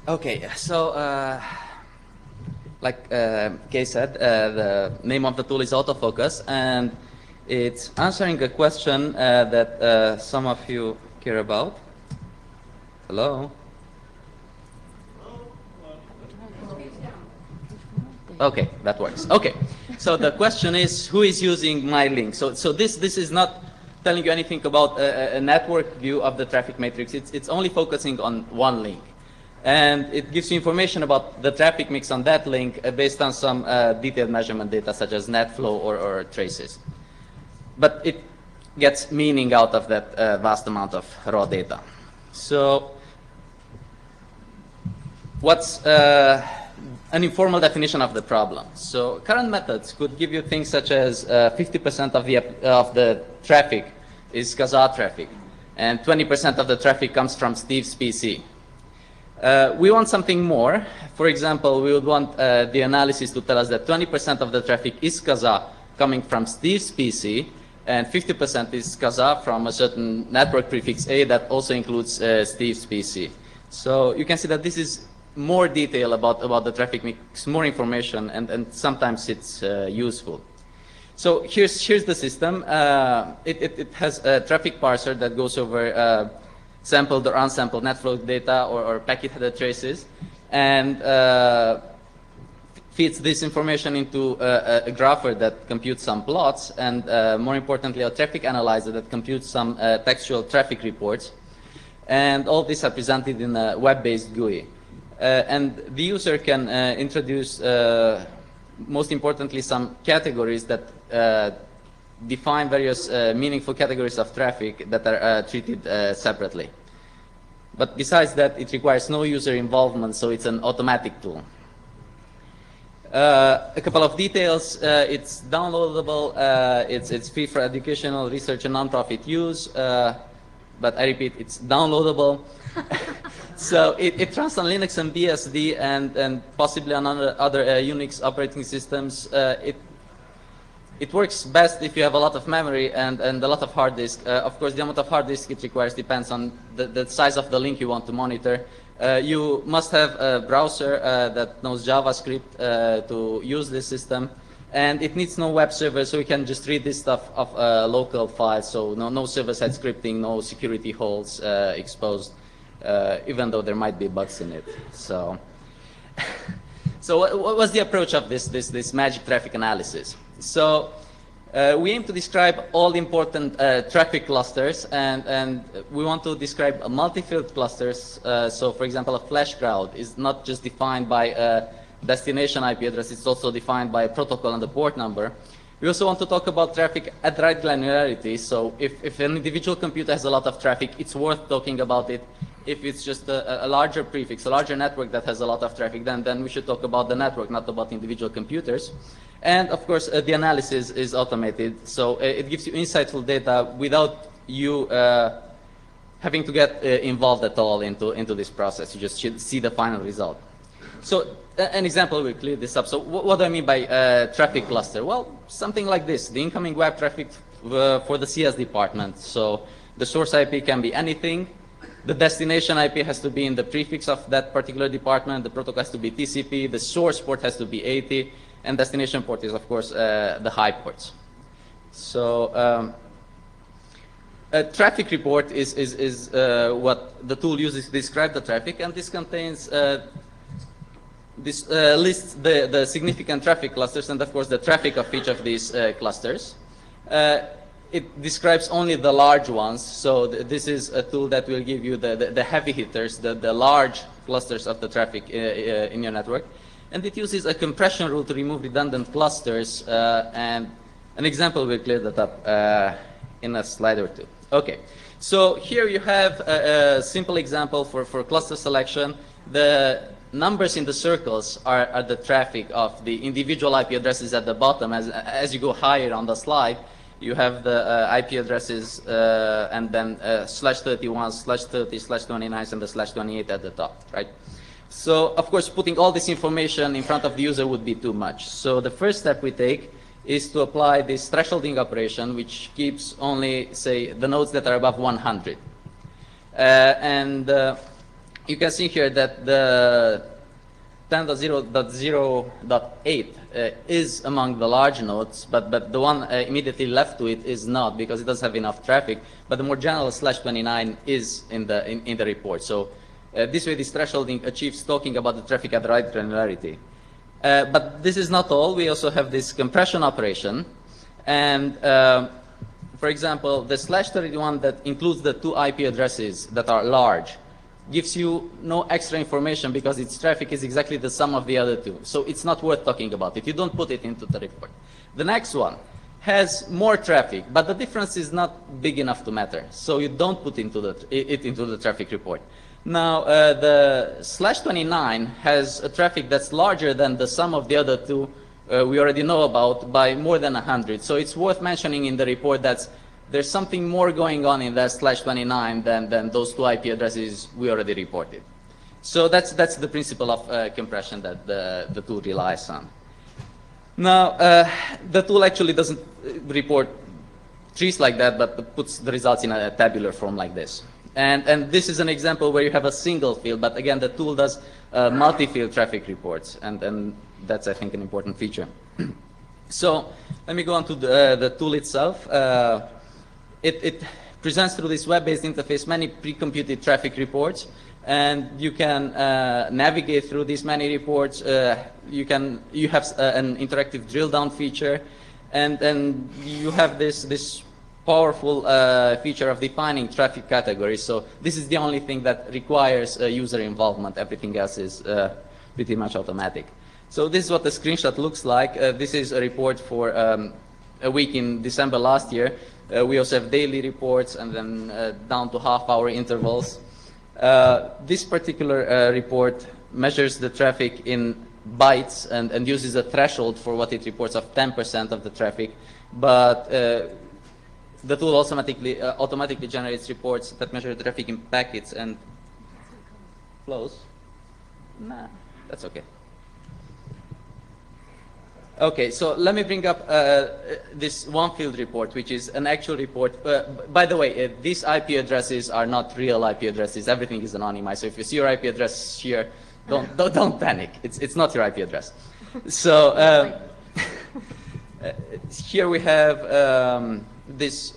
Okay, so like Kay said, the name of the tool is autofocus, and it's answering a question that some of you care about. Hello? Okay, that works. Okay, so the question is, who is using my link? So this is not telling you anything about a network view of the traffic matrix. It's only focusing on one link. And it gives you information about the traffic mix on that link based on some detailed measurement data such as net flow or traces. But it gets meaning out of that vast amount of raw data. So what's an informal definition of the problem? So current methods could give you things such as 50% of the traffic is Kazaa traffic, and 20% of the traffic comes from Steve's PC. We want something more. For example, we would want the analysis to tell us that 20% of the traffic is Kazaa coming from Steve's PC, and 50% is Kazaa from a certain network prefix A that also includes Steve's PC. So you can see that this is more detail about the traffic mix, more information, and sometimes it's useful. So here's the system. It has a traffic parser that goes over sampled or unsampled net flow data or packet header traces, and feeds this information into a grapher that computes some plots, and more importantly, a traffic analyzer that computes some textual traffic reports. And all these are presented in a web-based GUI. And the user can introduce, most importantly, some categories that define various meaningful categories of traffic that are treated separately. But besides that, it requires no user involvement, so it's an automatic tool. A couple of details. It's downloadable. It's free for educational, research, and nonprofit use. But I repeat, it's downloadable. So it runs on Linux and BSD and possibly on other Unix operating systems. It works best if you have a lot of memory and a lot of hard disk. Of course, the amount of hard disk it requires depends on the size of the link you want to monitor. You must have a browser that knows JavaScript to use this system. And it needs no web server, so you can just read this stuff off a local file. So no server-side scripting, no security holes exposed, even though there might be bugs in it. So, what was the approach of this magic traffic analysis? So we aim to describe all the important traffic clusters, and we want to describe multi-field clusters. So, for example, a flash crowd is not just defined by a destination IP address, it's also defined by a protocol and a port number. We also want to talk about traffic at right granularity. So if an individual computer has a lot of traffic, it's worth talking about it. If it's just a larger prefix, a larger network that has a lot of traffic, then we should talk about the network, not about individual computers. And of course, the analysis is automated. So it gives you insightful data without you having to get involved at all into this process. You just should see the final result. So an example will clear this up. So what do I mean by traffic cluster? Well, something like this, the incoming web traffic for the CS department. So the source IP can be anything. The destination IP has to be in the prefix of that particular department. The protocol has to be TCP. The source port has to be 80. And destination port is, of course, the high ports. So a traffic report is what the tool uses to describe the traffic. And this contains this lists the significant traffic clusters and, of course, the traffic of each of these clusters. It describes only the large ones. So this is a tool that will give you the heavy hitters, the large clusters of the traffic in your network. And it uses a compression rule to remove redundant clusters. And an example will clear that up in a slide or two. OK, so here you have a simple example for cluster selection. The numbers in the circles are the traffic of the individual IP addresses at the bottom. As you go higher on the slide, you have the IP addresses and then /31, /30, /29, and the /28 at the top, right? So, of course, putting all this information in front of the user would be too much. So the first step we take is to apply this thresholding operation, which keeps only, say, the nodes that are above 100. you can see here that the 10.0.0.8 is among the large nodes, but the one immediately left to it is not, because it doesn't have enough traffic. But the more general /29 is in the report. So this way, this thresholding achieves talking about the traffic at the right granularity. But this is not all. We also have this compression operation, and for example, the /31 that includes the 2 IP addresses that are large gives you no extra information because its traffic is exactly the sum of the other 2. So it's not worth talking about it. You don't put it into the report. The next one has more traffic, but the difference is not big enough to matter. So you don't put it into the traffic report. Now, the /29 has a traffic that's larger than the sum of the other 2 we already know about by more than 100. So it's worth mentioning in the report that there's something more going on in that /29 than those 2 IP addresses we already reported. So that's the principle of compression that the tool relies on. Now, the tool actually doesn't report trees like that, but puts the results in a tabular form like this. And this is an example where you have a single field, but again, the tool does multi-field traffic reports, and that's, I think, an important feature. So let me go on to the tool itself. It presents through this web-based interface many pre-computed traffic reports, and you can navigate through these many reports. You have an interactive drill-down feature, and you have this powerful feature of defining traffic categories. So this is the only thing that requires user involvement. Everything else is pretty much automatic. So this is what the screenshot looks like. This is a report for a week in December last year. We also have daily reports and then down to half-hour intervals. This particular report measures the traffic in bytes and uses a threshold for what it reports of 10% of the traffic. But the tool also automatically generates reports that measure the traffic in packets and flows. Nah, that's okay. Okay, so let me bring up this one field report, which is an actual report. By the way, these IP addresses are not real IP addresses. Everything is anonymized. So if you see your IP address here, don't panic. It's not your IP address. So here we have this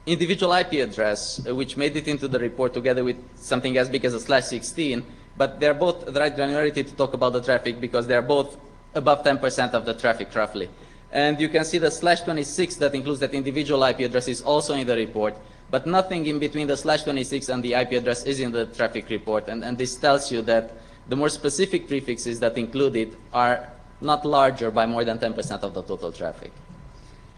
individual IP address, which made it into the report together with something as big as a /16. But they're both the right granularity to talk about the traffic because they're both above 10% of the traffic roughly. And you can see the /26 that includes that individual IP address is also in the report, but nothing in between the /26 and the IP address is in the traffic report. And this tells you that the more specific prefixes that include it are not larger by more than 10% of the total traffic.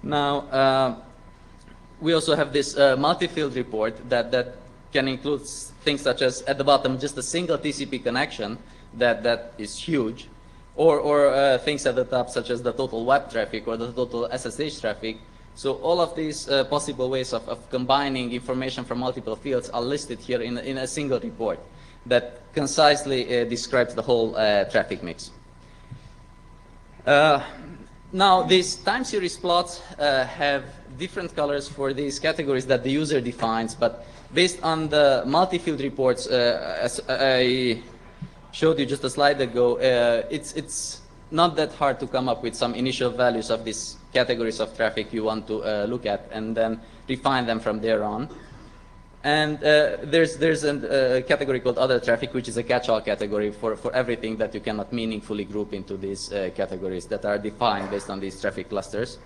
Now, we also have this multi-field report that can include things such as, at the bottom, just a single TCP connection that is huge, or things at the top, such as the total web traffic or the total SSH traffic. So all of these possible ways of combining information from multiple fields are listed here in a single report that concisely describes the whole traffic mix. Now, these time series plots have different colors for these categories that the user defines, but based on the multi-field reports, as I showed you just a slide ago, it's not that hard to come up with some initial values of these categories of traffic you want to look at and then refine them from there on. And there's a category called other traffic, which is a catch-all category for everything that you cannot meaningfully group into these categories that are defined based on these traffic clusters.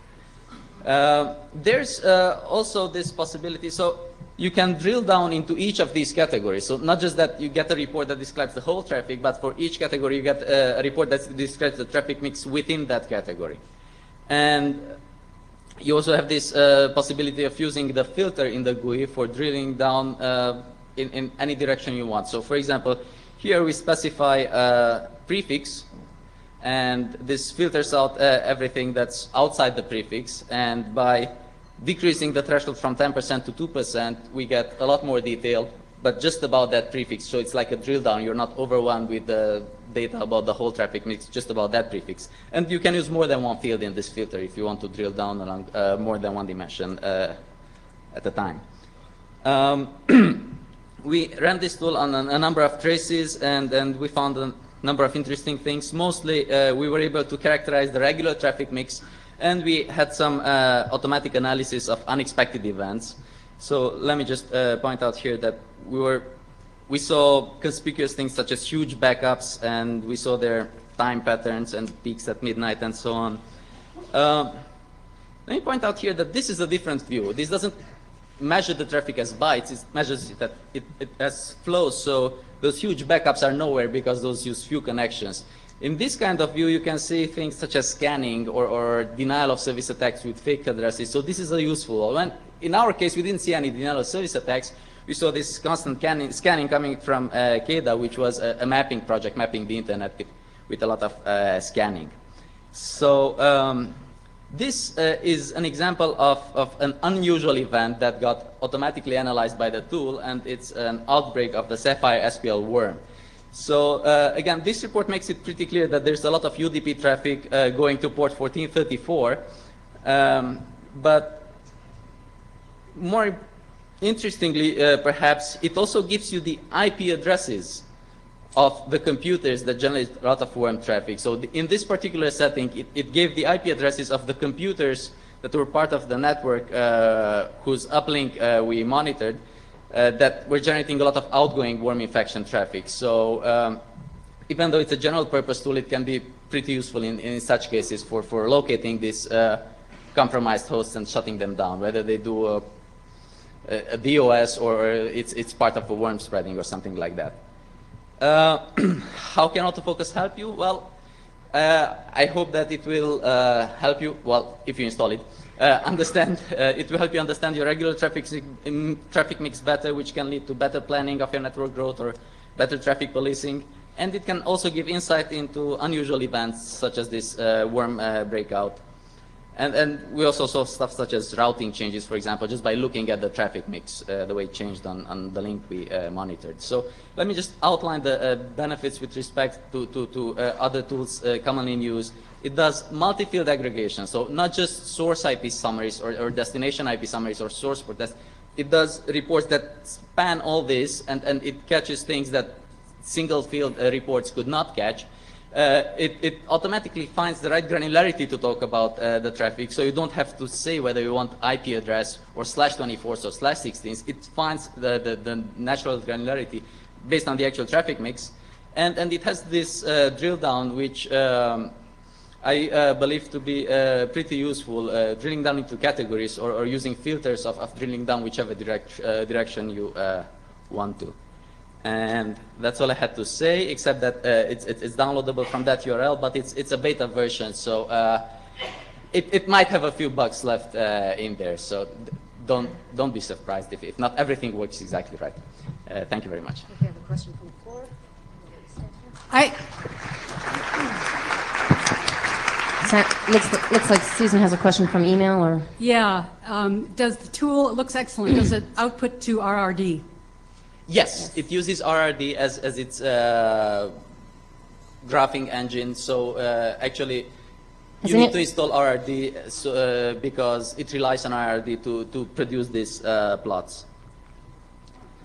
There's also this possibility, so you can drill down into each of these categories. So not just that you get a report that describes the whole traffic, but for each category you get a report that describes the traffic mix within that category. And you also have this possibility of using the filter in the GUI for drilling down in any direction you want. So for example, here we specify a prefix, and this filters out everything that's outside the prefix. And by decreasing the threshold from 10% to 2%, we get a lot more detail, but just about that prefix. So it's like a drill down. You're not overwhelmed with the data about the whole traffic mix, just about that prefix. And you can use more than one field in this filter if you want to drill down along more than one dimension at a time. we ran this tool on a number of traces, and we found a number of interesting things. Mostly, we were able to characterize the regular traffic mix, and we had some automatic analysis of unexpected events. So let me just point out here that we saw conspicuous things such as huge backups, and we saw their time patterns and peaks at midnight and so on. Let me point out here that this is a different view. This doesn't measure the traffic as bytes, it measures it as flows, so those huge backups are nowhere because those use few connections. In this kind of view, you can see things such as scanning or denial of service attacks with fake addresses, so this is a useful one. In our case, we didn't see any denial of service attacks. We saw this constant scanning coming from CADA, which was a mapping project, mapping the internet with a lot of scanning. So this is an example of an unusual event that got automatically analyzed by the tool, and it's an outbreak of the Sapphire SQL worm. So again, this report makes it pretty clear that there's a lot of UDP traffic going to port 1434, but more interestingly, perhaps, it also gives you the IP addresses of the computers that generate a lot of worm traffic. So in this particular setting, it gave the IP addresses of the computers that were part of the network whose uplink we monitored that were generating a lot of outgoing worm infection traffic. So even though it's a general purpose tool, it can be pretty useful in such cases for locating these compromised hosts and shutting them down, whether they do a DOS or it's part of a worm spreading or something like that. How can autofocus help you? Well, I hope that it will help you, well, if you install it, understand, it will help you understand your regular traffic mix better, which can lead to better planning of your network growth or better traffic policing. And it can also give insight into unusual events such as this worm breakout. And we also saw stuff such as routing changes, for example, just by looking at the traffic mix, the way it changed on the link we monitored. So let me just outline the benefits with respect to other tools commonly in use. It does multi-field aggregation, so not just source IP summaries or destination IP summaries or source port. It does reports that span all this, and it catches things that single field reports could not catch. It automatically finds the right granularity to talk about the traffic, so you don't have to say whether you want IP address or /24s or /16s. It finds the natural granularity based on the actual traffic mix. And it has this drill down, which I believe to be pretty useful, drilling down into categories or using filters of drilling down whichever direction you want to. And that's all I had to say, except that it's downloadable from that URL, but it's a beta version, so it might have a few bugs left in there. So don't be surprised if not everything works exactly right. Thank you very much. If you have a question from the floor, Looks like Susan has a question from email, or? yeah. Does the tool, it looks excellent, does it output to RRD? Yes, it uses RRD as its graphing engine. So actually, you need to install RRD because it relies on RRD to produce these plots.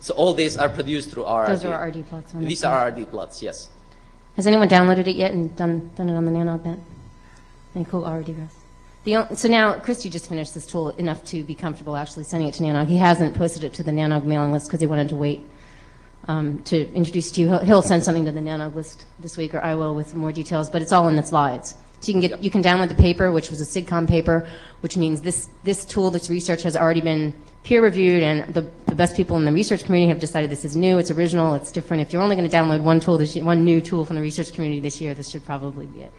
So all these are produced through RRD. Those are RRD plots. These are RRD plots, yes. Has anyone downloaded it yet and done it on the NANOG net? Any cool RRD graphs? So now, Christy just finished this tool enough to be comfortable actually sending it to NANOG. He hasn't posted it to the NANOG mailing list because he wanted to wait to introduce it to you. He'll send something to the NANOG list this week, or I will, with more details, but it's all in the slides. So you can download the paper, which was a SIGCOMM paper, which means this tool, this research has already been peer reviewed, and the best people in the research community have decided this is new, it's original, it's different. If you're only going to download one new tool from the research community this year, this should probably be it.